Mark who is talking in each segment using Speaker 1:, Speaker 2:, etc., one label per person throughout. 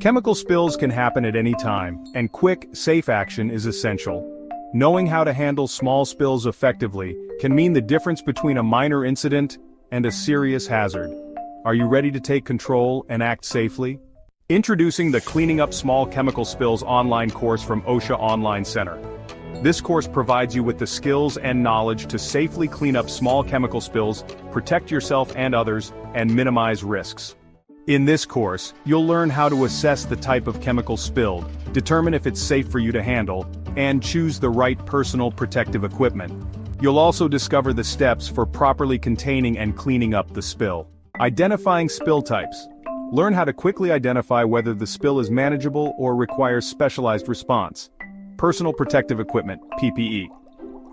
Speaker 1: Chemical spills can happen at any time, and quick, safe action is essential. Knowing how to handle small spills effectively can mean the difference between a minor incident and a serious hazard. Are you ready to take control and act safely? Introducing the Cleaning Up Small Chemical Spills online course from OSHA Online Center. This course provides you with the skills and knowledge to safely clean up small chemical spills, protect yourself and others, and minimize risks. In this course, you'll learn how to assess the type of chemical spilled, determine if it's safe for you to handle, and choose the right personal protective equipment. You'll also discover the steps for properly containing and cleaning up the spill. Identifying spill types. Learn how to quickly identify whether the spill is manageable or requires specialized response. Personal protective equipment, PPE.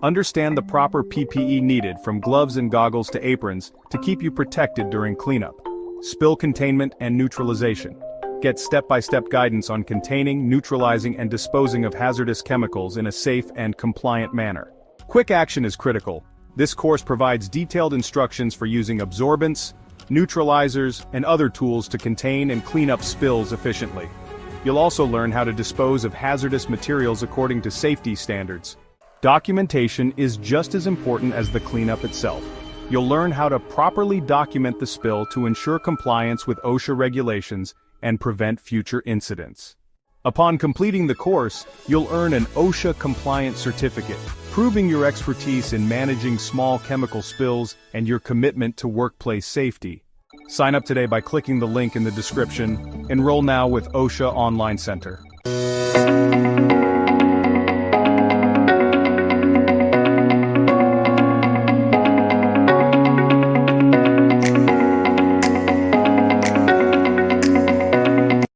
Speaker 1: Understand the proper PPE needed, from gloves and goggles to aprons, to keep you protected during cleanup. Spill containment and neutralization. Get step-by-step guidance on containing, neutralizing, and disposing of hazardous chemicals in a safe and compliant manner. Quick action is critical. This course provides detailed instructions for using absorbents, neutralizers, and other tools to contain and clean up spills efficiently. You'll also learn how to dispose of hazardous materials according to safety standards. Documentation is just as important as the cleanup itself. You'll learn how to properly document the spill to ensure compliance with OSHA regulations and prevent future incidents. Upon completing the course, you'll earn an OSHA-compliant certificate, proving your expertise in managing small chemical spills and your commitment to workplace safety. Sign up today by clicking the link in the description. Enroll now with OSHA Online Center.